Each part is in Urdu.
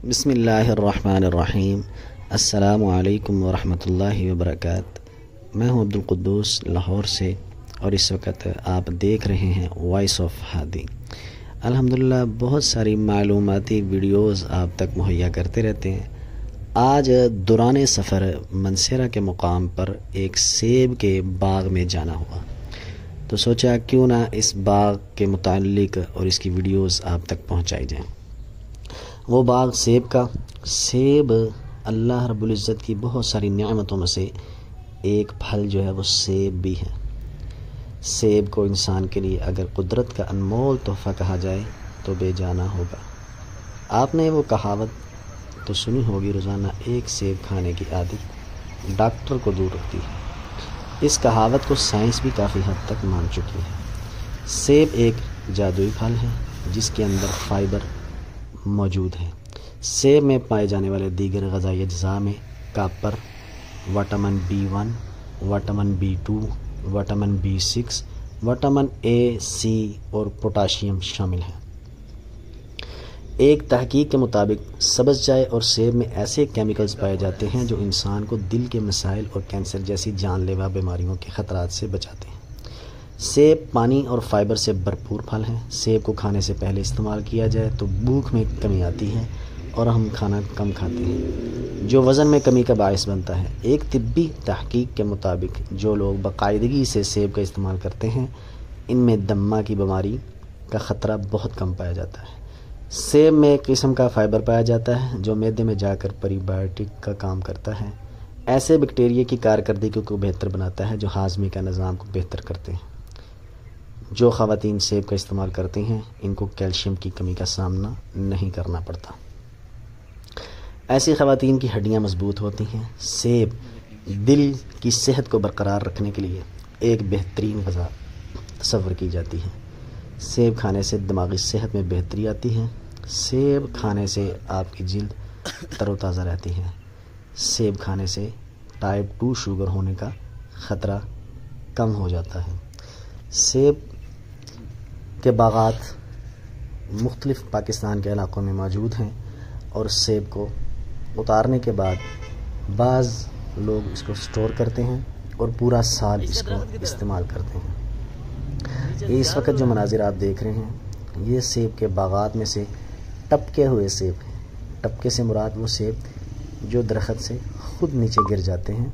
بسم اللہ الرحمن الرحیم۔ السلام علیکم ورحمۃ اللہ وبرکاتہ۔ میں ہوں عبدالقدوس لاہور سے، اور اس وقت آپ دیکھ رہے ہیں وائس آف ہادی۔ الحمدللہ بہت ساری معلوماتی ویڈیوز آپ تک مہیا کرتے رہتے ہیں۔ آج دوران سفر منسیرہ کے مقام پر ایک سیب کے باغ میں جانا ہوا، تو سوچا کیوں نہ اس باغ کے متعلق اور اس کی ویڈیوز آپ تک پہنچائی جائیں۔ وہ باغ سیب کا، سیب اللہ رب العزت کی بہت ساری نعمتوں میں سے ایک پھل جو ہے وہ سیب بھی ہے۔ سیب کو انسان کے لیے اگر قدرت کا انمول تحفہ کہا جائے تو بے جانا ہوگا۔ آپ نے وہ کہاوت تو سنی ہوگی، روزانہ ایک سیب کھانے کی عادت ڈاکٹر کو دور رکھتی ہے۔ اس کہاوت کو سائنس بھی کافی حد تک مان چکی ہے۔ سیب ایک جادوئی پھل ہے جس کے اندر فائبر موجود ہے۔ سیب میں پائے جانے والے دیگر غذائی اجزاء میں copper, vitamin B1، vitamin B2، vitamin B6، vitamin A، C اور پوٹاشیم شامل ہیں۔ ایک تحقیق کے مطابق سبز چائے اور سیب میں ایسے کیمیکلز پائے جاتے ہیں جو انسان کو دل کے مسائل اور کینسر جیسی جان لیوا بیماریوں کے خطرات سے بچاتے ہیں۔ سیب پانی اور فائبر سے بھرپور پھل ہیں۔ سیب کو کھانے سے پہلے استعمال کیا جائے تو بھوک میں کمی آتی ہے اور ہم کھانا کم کھاتے ہیں، جو وزن میں کمی کا باعث بنتا ہے۔ ایک طبی تحقیق کے مطابق جو لوگ باقاعدگی سے سیب کا استعمال کرتے ہیں ان میں دمہ کی بیماری کا خطرہ بہت کم پایا جاتا ہے۔ سیب میں ایک قسم کا فائبر پایا جاتا ہے جو معدے میں جا کر پری بایوٹک کا کام کرتا ہے، ایسے بیکٹیریا کی کارکردگی کو بہتر بناتا ہے جو ہاضمے کا نظام کو بہتر کرتے ہیں۔ جو خواتین سیب کا استعمال کرتی ہیں ان کو کیلشیم کی کمی کا سامنا نہیں کرنا پڑتا۔ ایسی خواتین کی ہڈیاں مضبوط ہوتی ہیں۔ سیب دل کی صحت کو برقرار رکھنے کے لیے ایک بہترین غذا تصور کی جاتی ہے۔ سیب کھانے سے دماغی صحت میں بہتری آتی ہے۔ سیب کھانے سے آپ کی جلد تر و تازہ رہتی ہے۔ سیب کھانے سے ٹائپ 2 شوگر ہونے کا خطرہ کم ہو جاتا ہے۔ سیب کے باغات مختلف پاکستان کے علاقوں میں موجود ہیں، اور سیب کو اتارنے کے بعد بعض لوگ اس کو سٹور کرتے ہیں اور پورا سال اس کو استعمال کرتے ہیں۔ اس وقت جو مناظر آپ دیکھ رہے ہیں یہ سیب کے باغات میں سے ٹپکے ہوئے سیب ہیں۔ ٹپکے سے مراد وہ سیب جو درخت سے خود نیچے گر جاتے ہیں،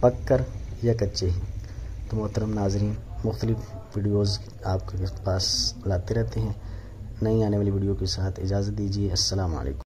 پک کر یا کچے ہی۔ تو محترم ناظرین، مختلف ویڈیوز آپ کے پاس لاتے رہتے ہیں۔ نئی آنے والی ویڈیو کے ساتھ اجازت دیجیے۔ السلام علیکم۔